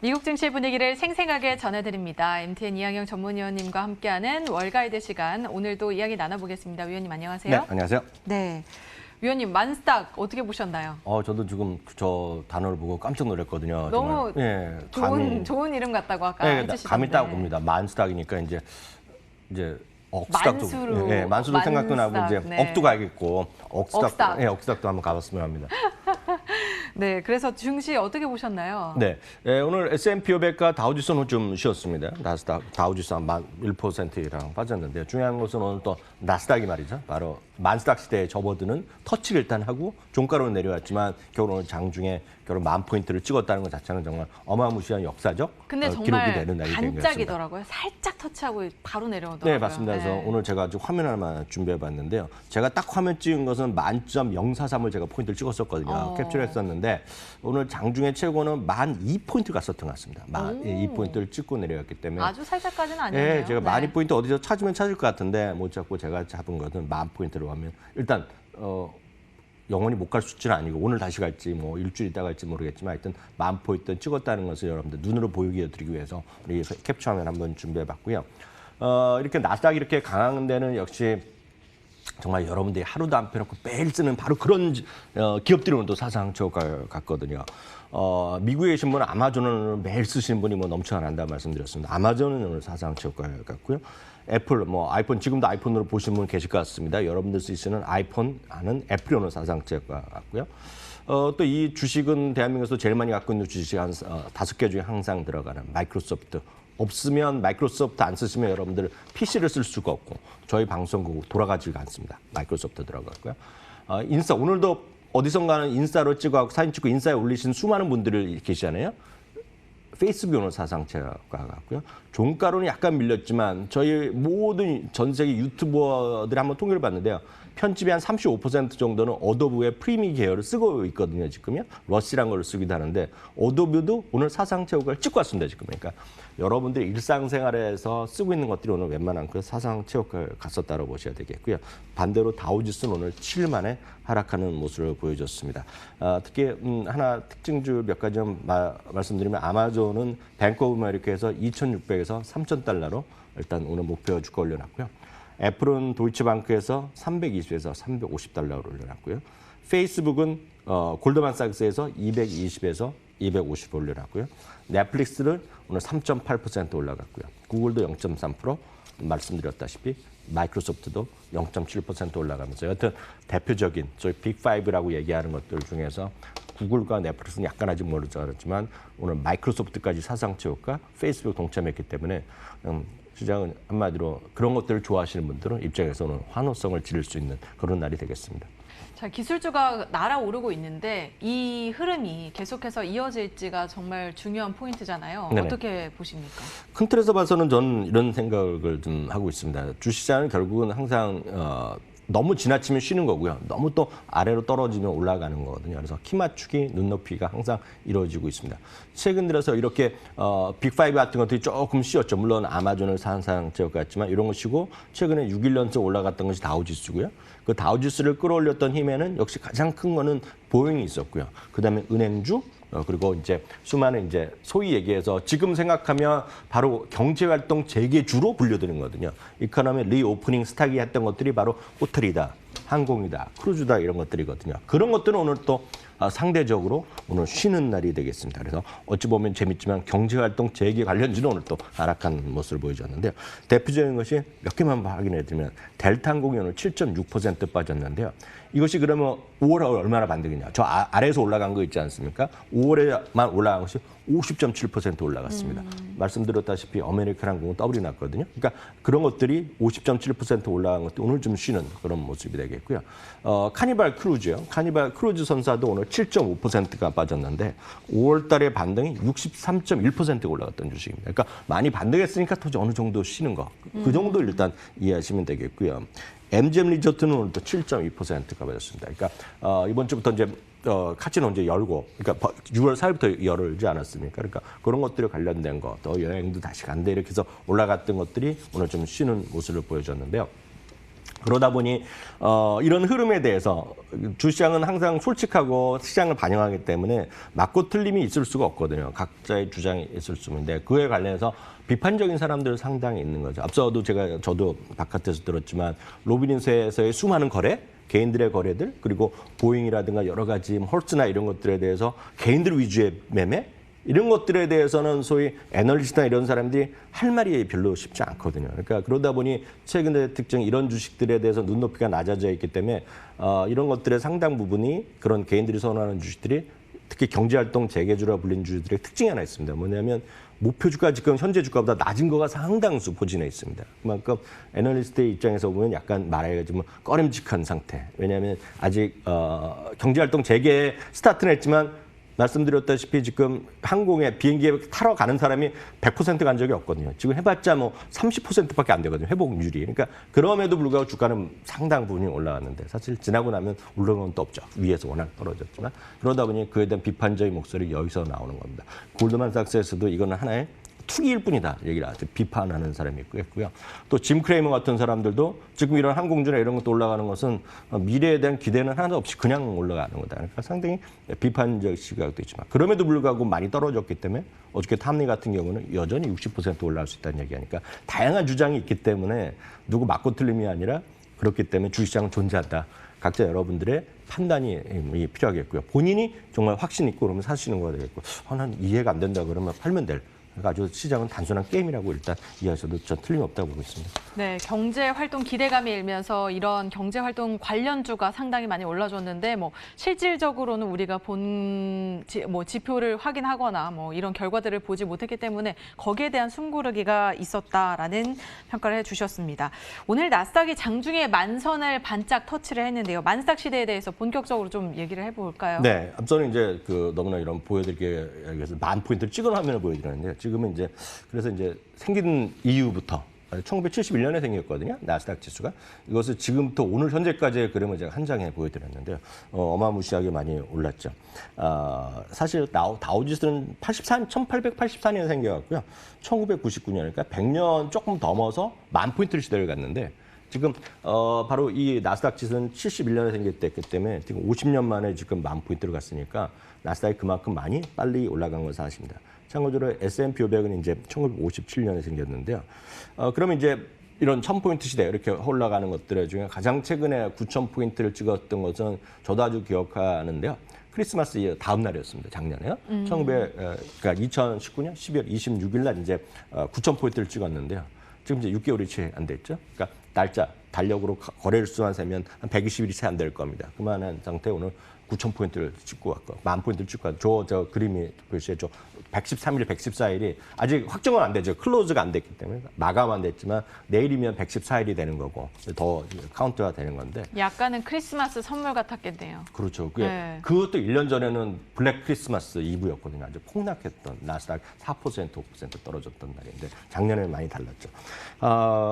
미국 증시 분위기를 생생하게 전해드립니다. MTN 이항영 전문위원님과 함께하는 월가이드 시간, 오늘도 이야기 나눠보겠습니다. 위원님 안녕하세요. 네, 안녕하세요. 네, 위원님 만스닥 어떻게 보셨나요? 저도 지금 저 단어를 보고 깜짝 놀랐거든요. 너무 정말. 좋은 이름 같다고 아까 해주시던데. 감이 딱 옵니다. 만스닥이니까 이제 억스닥도 만수로, 만수도 생각도 나고 이제 네. 억도 가야겠고 억스닥. 억스닥도 한번 가봤으면 합니다. 네, 그래서 증시 어떻게 보셨나요? 네, 오늘 S&P 500과 다우지수는 좀 쉬었습니다. 다우지수 한 1%랑 빠졌는데요. 중요한 것은 오늘 또 나스닥이 말이죠. 바로 만스닥 시대에 접어드는 터치를 일단 하고 종가로 내려왔지만 결국 오늘 장중에 결국 10,000포인트를 찍었다는 것 자체는 정말 어마무시한 역사적 근데 기록이 정말 되는 날이 된 것 같습니다. 반짝이더라고요. 살짝 터치하고 바로 내려오더라고요. 네, 맞습니다. 그래서 오늘 제가 좀 화면 하나 준비해봤는데요. 제가 딱 화면 찍은 것은 만점 043을 제가 포인트를 찍었었거든요. 캡처했었는데 오늘 장중에 최고는 12,000포인트 갔었던 것 같습니다. 12,000포인트를 찍고 내려갔기 때문에 아주 살짝까지는 아니었네요. 네, 제가 12,000포인트 어디서 찾으면 찾을 것 같은데 못 찾고 제가 잡은 것은 10,000포인트로 하면 일단 영원히 못 갈 수치는 아니고 오늘 다시 갈지 뭐 일주일 있다 갈지 모르겠지만 하여튼 10,000포인트 찍었다는 것을 여러분들 눈으로 보이게 드리기 위해서 우리 캡처화면 한번 준비해봤고요. 이렇게 나스닥이 이렇게 강한 데는 역시 정말 여러분들이 하루도 안 펴놓고 매일 쓰는 바로 그런 기업들이 오늘도 사상 최고가 같거든요. 미국에 계신 분은 아마존을 매일 쓰시는 분이 뭐 넘쳐난다 말씀드렸습니다. 아마존은 오늘 사상 최고가 같고요. 애플, 아이폰, 지금도 아이폰으로 보시는 분 계실 것 같습니다. 여러분들 쓰시는 아이폰 하는 애플이 오늘 사상 최고가 같고요. 또 이 주식은 대한민국에서 제일 많이 갖고 있는 주식 한 5개 중에 항상 들어가는 마이크로소프트. 없으면 마이크로소프트 안 쓰시면 여러분들 PC를 쓸 수가 없고 저희 방송국 돌아가지가 않습니다. 마이크로소프트 들어갔고요. 인스타 오늘도 어디선가는 인스타로 찍어 사진 찍고 인스타에 올리신 수많은 분들이 계시잖아요. 페이스북이 오늘 사상 최고가 같고요. 종가로는 약간 밀렸지만 저희 모든 전 세계 유튜버들이 한번 통계를 봤는데요. 편집이 한 35% 정도는 어도브의 프리미 계열을 쓰고 있거든요, 지금요. 러시란 걸 쓰기도 하는데 어도브도 오늘 사상 최고가를 찍고 왔습니다, 지금. 그러니까 여러분들이 일상생활에서 쓰고 있는 것들이 오늘 웬만한 그 사상 최고가를 갔었다고 보셔야 되겠고요. 반대로 다우지수는 오늘 7일 만에 하락하는 모습을 보여줬습니다. 특히 하나 특징주 몇 가지 좀 말씀드리면 아마존은 뱅크 오브 아메리카에서 2,600에서 3,000달러로 일단 오늘 목표 주가 올려놨고요. 애플은 도이치방크에서 320에서 350달러를 올려놨고요. 페이스북은 골드만삭스에서 220에서 250 올려놨고요. 넷플릭스를 오늘 3.8% 올라갔고요. 구글도 0.3%, 말씀드렸다시피 마이크로소프트도 0.7% 올라가면서 여튼 대표적인 저희 빅5라고 얘기하는 것들 중에서 구글과 넷플릭스는 약간 아직 모르지만 오늘 마이크로소프트까지 사상 최고가 페이스북 동참했기 때문에 시장은 한마디로 그런 것들을 좋아하시는 분들은 입장에서는 환호성을 지를 수 있는 그런 날이 되겠습니다. 자, 기술주가 날아오르고 있는데 이 흐름이 계속해서 이어질지가 정말 중요한 포인트잖아요. 네네. 어떻게 보십니까? 큰 틀에서 봐서는 저는 이런 생각을 좀 하고 있습니다. 주식시장은 결국은 항상 너무 지나치면 쉬는 거고요. 너무 또 아래로 떨어지면 올라가는 거거든요. 그래서 키 맞추기, 눈높이가 항상 이루어지고 있습니다. 최근 들어서 이렇게 빅5 같은 것들이 조금 쉬었죠. 물론 아마존을 사상 최고가 같지만 이런 거 쉬고 최근에 6일연속 올라갔던 것이 다우지수고요. 그 다우지수를 끌어올렸던 힘에는 역시 가장 큰 거는 보잉이 있었고요. 그다음에 은행주, 그리고 이제 수많은 이제 소위 얘기해서 지금 생각하면 바로 경제활동 재개주로 분류되는 거거든요. 이코노미 리오프닝 스타기 했던 것들이 바로 호텔이다, 항공이다, 크루즈다 이런 것들이거든요. 그런 것들은 오늘 또 상대적으로 오늘 쉬는 날이 되겠습니다. 그래서 어찌 보면 재밌지만 경제활동 재개 관련주는 오늘 또 하락한 모습을 보여줬는데요. 대표적인 것이 몇 개만 확인해드리면 델타항공이 오늘 7.6% 빠졌는데요. 이것이 그러면 5월에 얼마나 반등이냐. 저 아래에서 올라간 거 있지 않습니까? 5월에만 올라간 것이 50.7% 올라갔습니다. 말씀드렸다시피 아메리칸 항공은 더블이 났거든요. 그러니까 그런 것들이 50.7% 올라간 것도 오늘 좀 쉬는 그런 모습이 되겠고요. 카니발 크루즈요. 카니발 크루즈 선사도 오늘 7.5%가 빠졌는데 5월 달에 반등이 63.1%가 올라갔던 주식입니다. 그러니까 많이 반등했으니까 또 어느 정도 쉬는 거. 그 정도 일단 이해하시면 되겠고요. MGM 리조트는 오늘 또 7.2%가 빠졌습니다. 그러니까 이번 주부터 이제 카지노 이제 열고, 그러니까 6월 4일부터 열지 않았습니까? 그러니까 그런 것들이 관련된 거, 또 여행도 다시 간대 이렇게 해서 올라갔던 것들이 오늘 좀 쉬는 모습을 보여줬는데요. 그러다 보니 이런 흐름에 대해서 주시장은 항상 솔직하고 시장을 반영하기 때문에 맞고 틀림이 있을 수가 없거든요. 각자의 주장이 있을 수 있는데 그에 관련해서 비판적인 사람들 상당히 있는 거죠. 앞서도 저도 바깥에서 들었지만 로비닌스에서의 수많은 거래, 개인들의 거래들, 그리고 보잉이라든가 여러 가지 홀스나 이런 것들에 대해서 개인들 위주의 매매, 이런 것들에 대해서는 소위 애널리스트나 이런 사람들이 할 말이 별로 쉽지 않거든요. 그러니까 그러다 보니 최근의 특징 이런 주식들에 대해서 눈높이가 낮아져 있기 때문에 이런 것들의 상당 부분이 그런 개인들이 선호하는 주식들이 특히 경제활동 재개주라 불린 주식들의 특징이 하나 있습니다. 뭐냐면 목표 주가 지금 현재 주가보다 낮은 거가 상당수 포진해 있습니다. 그만큼 애널리스트의 입장에서 보면 약간 말하자면 꺼림직한 상태. 왜냐하면 아직 경제활동 재개 스타트는 했지만 말씀드렸다시피 지금 항공에 비행기에 타러 가는 사람이 100% 간 적이 없거든요. 지금 해봤자 뭐 30%밖에 안 되거든요. 회복률이. 그러니까 그럼에도 불구하고 주가는 상당 부분이 올라왔는데 사실 지나고 나면 올라간 건 또 없죠. 위에서 워낙 떨어졌지만 그러다 보니 그에 대한 비판적인 목소리 여기서 나오는 겁니다. 골드만삭스에서도 이거는 하나의 투기일 뿐이다 얘기를 하죠. 비판하는 사람이 있고요. 또 짐 크레이머 같은 사람들도 지금 이런 항공주나 이런 것도 올라가는 것은 미래에 대한 기대는 하나도 없이 그냥 올라가는 거다. 그러니까 상당히 비판적 시각도 있지만 그럼에도 불구하고 많이 떨어졌기 때문에 어저께 탐리 같은 경우는 여전히 60% 올라갈 수 있다는 얘기하니까 다양한 주장이 있기 때문에 누구 맞고 틀림이 아니라 그렇기 때문에 주식시장은 존재한다. 각자 여러분들의 판단이 필요하겠고요. 본인이 정말 확신 있고 그러면 사시는 거가 되겠고 난 이해가 안 된다 그러면 팔면 될. 그러니까 아주 시장은 단순한 게임이라고 일단 이해하셔도 전 틀림없다고 보고 있습니다. 네, 경제 활동 기대감이 일면서 이런 경제 활동 관련주가 상당히 많이 올라줬는데 뭐 실질적으로는 우리가 본 지표를 확인하거나 뭐 이런 결과들을 보지 못했기 때문에 거기에 대한 숨고르기가 있었다라는 평가를 해주셨습니다. 오늘 나스닥이 장중에 만선을 반짝 터치를 했는데요. 만스닥 시대에 대해서 본격적으로 좀 얘기를 해볼까요? 네, 앞서는 이제 너무나 이런 보여드리기 위해서 10,000포인트를 찍은 화면을 보여드렸는데. 지금은 이제 그래서 이제 생긴 이후부터 1971년에 생겼거든요. 나스닥 지수가. 이것을 지금부터 오늘 현재까지의 그림을 제가 한 장에 보여드렸는데요. 어마무시하게 많이 올랐죠. 사실 다우지수는 1884년에 생겨갖고요. 1999년, 그러니까 100년 조금 넘어서 10,000포인트를 시대를 갔는데 지금 바로 이 나스닥 지수는 71년에 생겼기 때문에 지금 50년 만에 지금 10,000포인트를 갔으니까 나스닥이 그만큼 많이 빨리 올라간 건 사실입니다. 참고로 S&P 500은 이제 1957년에 생겼는데요. 그러면 이제 이런 1,000포인트 시대 이렇게 올라가는 것들 중에 가장 최근에 9,000포인트를 찍었던 것은 저도 아주 기억하는데요. 크리스마스 다음 날이었습니다. 작년에요. 그러니까 2019년 12월 26일 날 이제 9,000포인트를 찍었는데요. 지금 이제 6개월이 채 안 됐죠. 그러니까 날짜 달력으로 거래일 수만 세면 한 120일이 채 안 될 겁니다. 그만한 상태 오늘 9,000포인트를 찍고 왔고 10,000포인트를 찍고 왔고 저 그림이 표시해줘. 113일, 114일이 아직 확정은 안 되죠. 클로즈가 안 됐기 때문에 마감 안 됐지만 내일이면 114일이 되는 거고 더 카운트가 되는 건데 약간은 크리스마스 선물 같았겠네요. 그렇죠. 그것도 1년 전에는 블랙 크리스마스 이브였거든요. 아주 폭락했던 나스닥 4%, 5% 떨어졌던 날인데 작년에는 많이 달랐죠.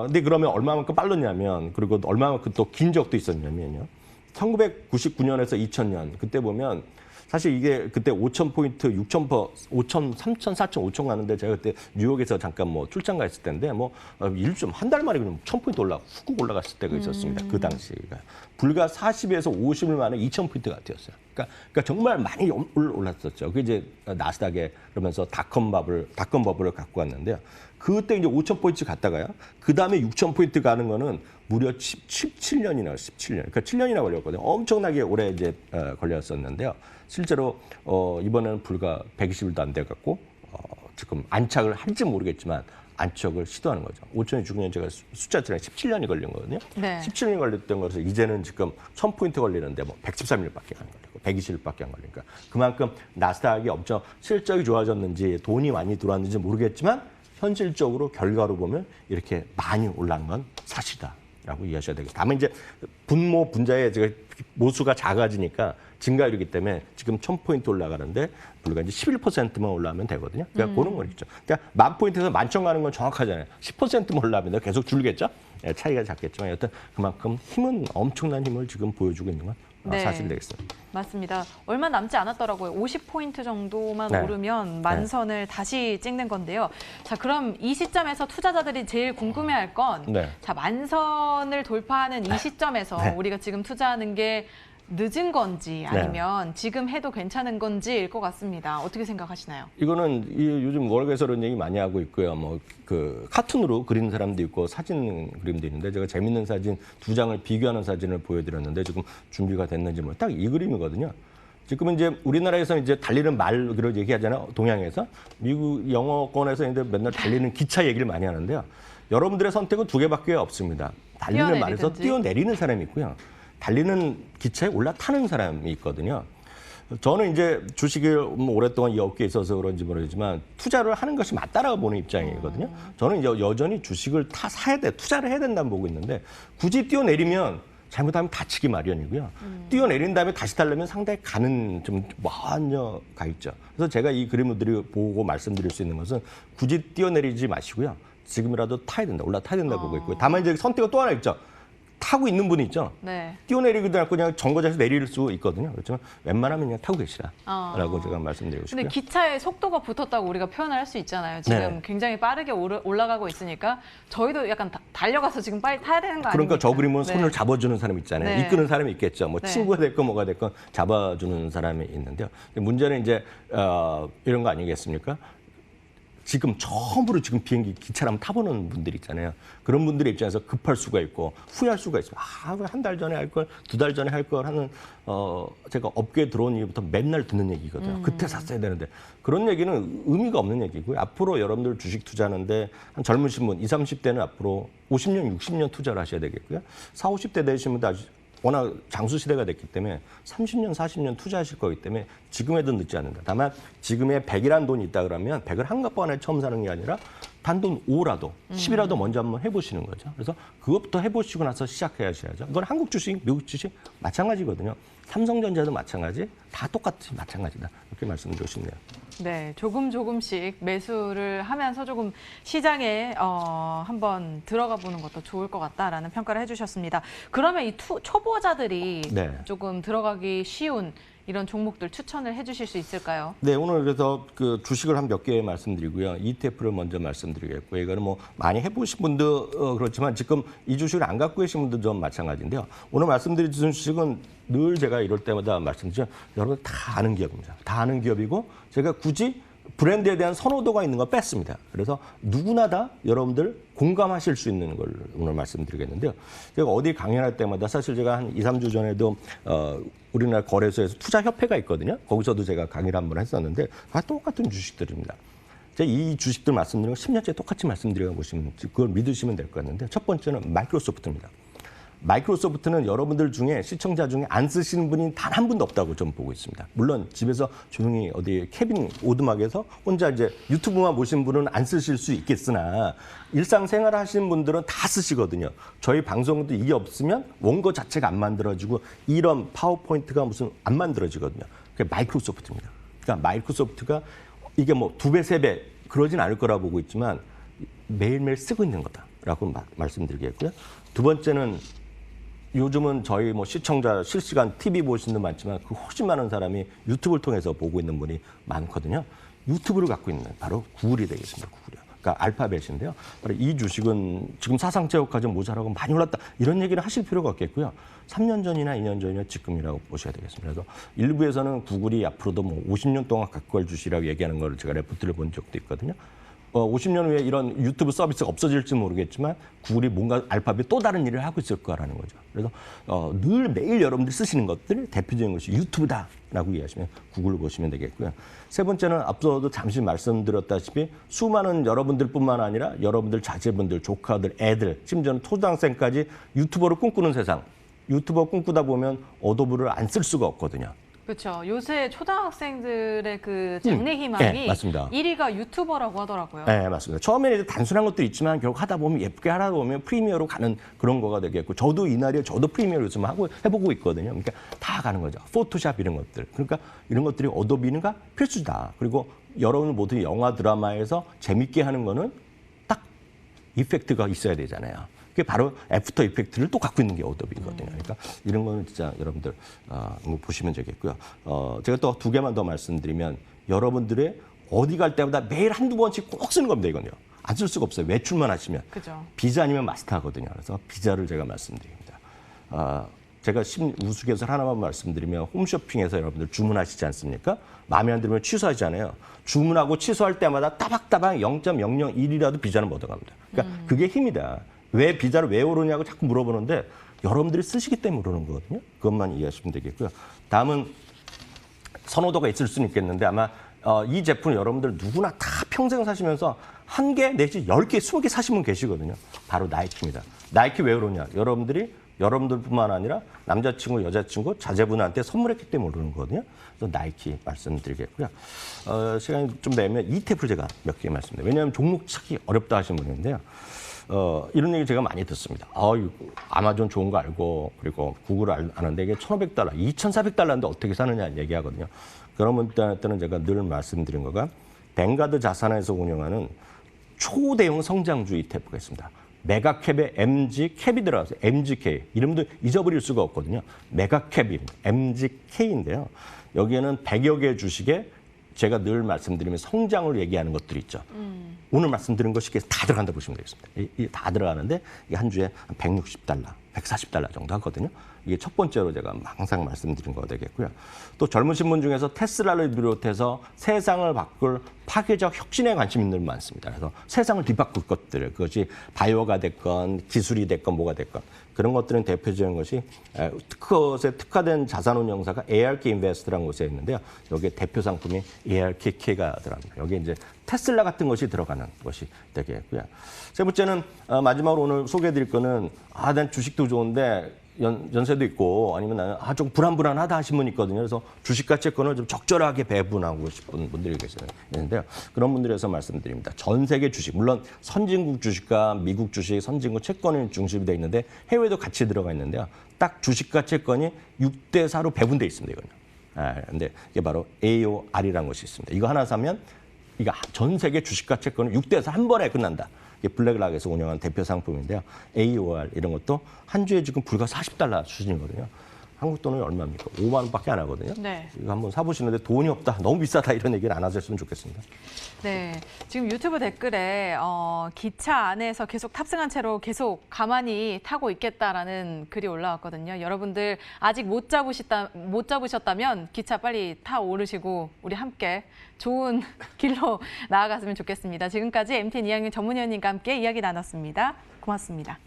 근데 그러면 얼마만큼 빨랐냐면 그리고 얼마만큼 또 긴 적도 있었냐면요. 1999년에서 2000년 그때 보면 사실 이게 그때 5,000포인트, 6,000, 3,000, 4,000, 5,000 가는데 제가 그때 뉴욕에서 잠깐 출장 가 있을 때인데 한 달 만에 그냥 1,000포인트 훅 올라갔을 때가 있었습니다. 그 당시가. 불과 40에서 50일 만에 2,000포인트가 뛰었어요. 그러니까 정말 많이 올랐었죠. 그게 이제 나스닥에 그러면서 닷컴 버블을 갖고 왔는데요. 그때 이제 5,000포인트 갔다가요. 그 다음에 6,000포인트 가는 거는 무려 17년이나 17년. 그러니까 7년이나 걸렸거든요. 엄청나게 오래 이제 걸렸었는데요. 실제로 이번에는 불과 120일도 안 돼 갖고 지금 안착을 할지 모르겠지만 안착을 시도하는 거죠. 5,000이 제가 숫자처럼 17년이 걸린 거거든요. 네. 17년이 걸렸던 것을 이제는 지금 1,000포인트 걸리는데 113일밖에 안 걸리고 120일밖에 안 걸리니까 그만큼 나스닥이 엄청 실적이 좋아졌는지 돈이 많이 들어왔는지 모르겠지만 현실적으로 결과로 보면 이렇게 많이 올라간 건 사실이다라고 이해하셔야 되겠다. 다만 이제 분자의 모수가 작아지니까 증가율이기 때문에 지금 1,000포인트 올라가는데 불과 이제 11%만 올라가면 되거든요. 그러니까 그런 거겠죠. 그러니까 10,000포인트에서 10,000 가는 건 정확하잖아요. 10%만 올라가면 계속 줄겠죠. 차이가 작겠지만 여튼 그만큼 힘은 엄청난 힘을 지금 보여주고 있는 건 네. 사실이 되겠습니다. 맞습니다. 얼마 남지 않았더라고요. 50포인트 정도만 네. 오르면 만선을 다시 찍는 건데요. 자, 그럼 이 시점에서 투자자들이 제일 궁금해할 건 네. 자, 만선을 돌파하는 이 시점에서 네. 우리가 지금 투자하는 게 늦은 건지 아니면 지금 해도 괜찮은 건지일 것 같습니다. 어떻게 생각하시나요? 이거는 요즘 월급에서 그런 얘기 많이 하고 있고요. 뭐 그 카툰으로 그리는 사람도 있고 사진 그림도 있는데 제가 재밌는 사진 2장을 비교하는 사진을 보여드렸는데 지금 준비가 됐는지 뭐 딱 이 그림이거든요. 지금은 이제 우리나라에서 이제 달리는 말로 얘기하잖아요. 동양에서 미국 영어권에서 이제 맨날 달리는 기차 얘기를 많이 하는데요. 여러분들의 선택은 2개밖에 없습니다. 달리는 말에서 뛰어내리는 사람이 있고요. 달리는 기차에 올라타는 사람이 있거든요. 저는 이제 주식을 뭐 오랫동안 이 업계에 있어서 그런지 모르겠지만 투자를 하는 것이 맞다라고 보는 입장이거든요. 저는 이제 여전히 주식을 사야 돼, 투자를 해야 된다고 보고 있는데 굳이 뛰어내리면 잘못하면 다치기 마련이고요. 뛰어내린 다음에 다시 타려면 상당히 가는 좀 먼 가 있죠. 그래서 제가 이 그림을 보고 말씀드릴 수 있는 것은 굳이 뛰어내리지 마시고요. 지금이라도 타야 된다, 올라타야 된다 보고 있고요. 다만 이제 선택은 또 하나 있죠. 타고 있는 분이 있죠. 네. 뛰어내리기도 않고 그냥 정거장에서 내릴 수 있거든요. 그렇지만 웬만하면 그냥 타고 계시라라고 제가 말씀드리고 싶고요. 근데 기차에 속도가 붙었다고 우리가 표현을 할 수 있잖아요. 지금 네. 굉장히 빠르게 올라가고 있으니까 저희도 약간 달려가서 지금 빨리 타야 되는 거 아닙니까? 그러니까 저 그림은 네. 손을 잡아주는 사람 있잖아요. 네. 이끄는 사람이 있겠죠. 뭐 네. 친구가 됐건 뭐가 됐건 잡아주는 사람이 있는데요. 문제는 이제 이런 거 아니겠습니까? 지금 처음으로 지금 비행기 기차를 한번 타보는 분들 있잖아요. 그런 분들의 입장에서 급할 수가 있고 후회할 수가 있습니다. 한 달 전에 할 걸, 2달 전에 할 걸 하는 제가 업계에 들어온 이후부터 맨날 듣는 얘기거든요. 그때 샀어야 되는데 그런 얘기는 의미가 없는 얘기고요. 앞으로 여러분들 주식 투자하는데 한 젊으신 분 20, 30대는 앞으로 50년, 60년 투자를 하셔야 되겠고요. 40, 50대 되신 분들 아주 워낙 장수 시대가 됐기 때문에 30년, 40년 투자하실 거기 때문에 지금에도 늦지 않는다. 다만 지금의 100이라는 돈이 있다 그러면 100을 한꺼번에 처음 사는 게 아니라 단돈 5라도 10이라도 먼저 한번 해보시는 거죠. 그래서 그것부터 해보시고 나서 시작해야셔야죠. 이건 한국 주식, 미국 주식 마찬가지거든요. 삼성전자도 마찬가지, 다 똑같이 마찬가지다. 이렇게 말씀드리고 싶네요. 네, 조금씩 매수를 하면서 조금 시장에 한번 들어가 보는 것도 좋을 것 같다라는 평가를 해주셨습니다. 그러면 이 초보자들이 네. 조금 들어가기 쉬운 이런 종목들 추천을 해주실 수 있을까요? 네, 오늘 그래서 그 주식을 한 몇 개 말씀드리고요. ETF를 먼저 말씀드리겠고요. 이거는 뭐 많이 해보신 분도 그렇지만 지금 이 주식을 안 갖고 계신 분도 좀 마찬가지인데요. 오늘 말씀드린 주식은 늘 제가 이럴 때마다 말씀드리죠. 여러분 다 아는 기업입니다. 다 아는 기업이고 제가 굳이 브랜드에 대한 선호도가 있는 거 뺐습니다. 그래서 누구나 다 여러분들 공감하실 수 있는 걸 오늘 말씀드리겠는데요. 제가 어디 강연할 때마다 사실 제가 한 2, 3주 전에도 우리나라 거래소에서 투자협회가 있거든요. 거기서도 제가 강의를 한번 했었는데 다 똑같은 주식들입니다. 제가 이 주식들 말씀드리는 거 10년째 똑같이 말씀드려 보시면 그걸 믿으시면 될 것 같는데 첫 번째는 마이크로소프트입니다. 마이크로소프트는 여러분들 중에 시청자 중에 안 쓰시는 분이 단 한 분도 없다고 좀 보고 있습니다. 물론 집에서 조용히 어디 캐빈 오두막에서 혼자 이제 유튜브만 보신 분은 안 쓰실 수 있겠으나 일상생활 하시는 분들은 다 쓰시거든요. 저희 방송도 이게 없으면 원고 자체가 안 만들어지고 이런 파워포인트가 무슨 안 만들어지거든요. 그게 마이크로소프트입니다. 그러니까 마이크로소프트가 이게 뭐 2배, 3배 그러진 않을 거라 보고 있지만 매일매일 쓰고 있는 거다라고 말씀드리겠고요. 두 번째는 요즘은 저희 뭐 시청자 실시간 TV 보시는 분 많지만 그 훨씬 많은 사람이 유튜브를 통해서 보고 있는 분이 많거든요. 유튜브를 갖고 있는 바로 구글이 되겠습니다. 구글이요. 그러니까 알파벳인데요. 바로 이 주식은 지금 사상체육화점 모자라고 많이 올랐다. 이런 얘기를 하실 필요가 없겠고요. 3년 전이나 2년 전이나 지금이라고 보셔야 되겠습니다. 그래서 일부에서는 구글이 앞으로도 뭐 50년 동안 갖고 갈 주식이라고 얘기하는 걸 제가 레포트를 본 적도 있거든요. 50년 후에 이런 유튜브 서비스가 없어질지 모르겠지만 구글이 뭔가 알파벳 또 다른 일을 하고 있을 거라는 거죠. 그래서 늘 매일 여러분들이 쓰시는 것들 대표적인 것이 유튜브다라고 이해하시면 구글을 보시면 되겠고요. 세 번째는 앞서도 잠시 말씀드렸다시피 수많은 여러분들뿐만 아니라 여러분들 자제분들, 조카들, 애들, 심지어는 초등학생까지 유튜버를 꿈꾸는 세상. 유튜버 꿈꾸다 보면 어도브를 안 쓸 수가 없거든요. 그렇죠. 요새 초등학생들의 그 장래 희망이 네, 맞습니다. 1위가 유튜버라고 하더라고요. 네, 맞습니다. 처음에는 이제 단순한 것도 있지만 결국 하다 보면 예쁘게 하다 보면 프리미어로 가는 그런 거가 되겠고 저도 이날에 저도 프리미어로 요즘 해보고 있거든요. 그러니까 다 가는 거죠. 포토샵 이런 것들. 그러니까 이런 것들이 어도비가 필수다. 그리고 여러분 모두 영화 드라마에서 재밌게 하는 거는 딱 이펙트가 있어야 되잖아요. 그게 바로 애프터 이펙트를 또 갖고 있는 게 어도비거든요. 그러니까 이런 거는 진짜 여러분들 한번 보시면 되겠고요. 제가 또 두 개만 더 말씀드리면 여러분들의 어디 갈 때마다 매일 한두 번씩 꼭 쓰는 겁니다, 이건요. 안 쓸 수가 없어요. 외출만 하시면. 그죠. 비자 아니면 마스터하거든요. 그래서 비자를 제가 말씀드립니다. 제가 우스갯소리 하나만 말씀드리면 홈쇼핑에서 여러분들 주문하시지 않습니까? 마음에 안 들면 취소하잖아요. 주문하고 취소할 때마다 따박따박 0.001이라도 비자는 못 얻어갑니다. 그러니까 그게 힘이다. 왜 비자를 왜 오르냐고 자꾸 물어보는데 여러분들이 쓰시기 때문에 그러는 거거든요. 그것만 이해하시면 되겠고요. 다음은 선호도가 있을 수는 있겠는데 아마 이 제품을 여러분들 누구나 다 평생 사시면서 한 개 내지 10개, 20개 사신 분 계시거든요. 바로 나이키입니다. 나이키 왜 그러냐? 여러분들뿐만 아니라 남자친구, 여자친구, 자제분한테 선물했기 때문에 그러는 거거든요. 그래서 나이키 말씀드리겠고요. 시간이 좀 되면 ETF를 제가 몇 개 말씀드려요. 왜냐하면 종목 찾기 어렵다 하시는 분인데요. 이런 얘기 제가 많이 듣습니다. 아마존 좋은 거 알고 그리고 구글 아는데 이게 $1,500, $2,400인데 어떻게 사느냐 얘기하거든요. 그런 분들한테는 제가 늘 말씀드린 거가 뱅가드 자산에서 운영하는 초대형 성장주 ETF가 있습니다. 메가캡에 MG캡이 들어가서 MGK 이름도 잊어버릴 수가 없거든요. 메가캡입니다. MGK인데요. 여기에는 100여 개 주식에 제가 늘 말씀드리면 성장을 얘기하는 것들이 있죠. 오늘 말씀드린 것이 다 들어간다 보시면 되겠습니다. 이게 다 들어가는데 이게 한 주에 $160, $140 정도 하거든요. 이게 첫 번째로 제가 항상 말씀드린 거 되겠고요. 또 젊으신 분 중에서 테슬라를 비롯해서 세상을 바꿀 파괴적 혁신에 관심 있는 분 많습니다. 그래서 세상을 뒤바꿀 것들, 그것이 바이오가 됐건 기술이 됐건 뭐가 됐건 그런 것들은 대표적인 것이 그것에 특화된 자산운용사가 ARK 인베스트라는 곳에 있는데요. 여기에 대표 상품이 ARKK가 들어갑니다. 여기에 이제 테슬라 같은 것이 들어가는 것이 되겠고요. 세 번째는 마지막으로 오늘 소개해드릴 거는 난 주식도 좋은데 연세도 있고 아니면 나는 좀 불안하다 하신 분이 있거든요. 그래서 주식 가치권을 좀 적절하게 배분하고 싶은 분들이 계시는데요. 그런 분들에서 말씀드립니다. 전 세계 주식, 물론 선진국 주식과 미국 주식, 선진국 채권이 중심이 돼 있는데 해외도 같이 들어가 있는데요. 딱 주식과 채권이 6대 4로 배분돼 있습니다. 이거는. 근데 이게 바로 AOR이라는 것이 있습니다. 이거 하나 사면 이거 전 세계 주식과 채권은 6대 4 한 번에 끝난다. 블랙락에서 운영한 대표 상품인데요. AOR 이런 것도 한 주에 지금 불과 $40 수준이거든요. 한국 돈은 얼마입니까? 5만 원밖에 안 하거든요. 네. 이거 한번 사보시는데 돈이 없다, 너무 비싸다 이런 얘기를 안 하셨으면 좋겠습니다. 네, 지금 유튜브 댓글에 기차 안에서 계속 탑승한 채로 계속 가만히 타고 있겠다라는 글이 올라왔거든요. 여러분들 아직 못 잡으셨다면 기차 빨리 타 오르시고 우리 함께 좋은 길로 나아갔으면 좋겠습니다. 지금까지 MTN 이학년 전문위원님과 함께 이야기 나눴습니다. 고맙습니다.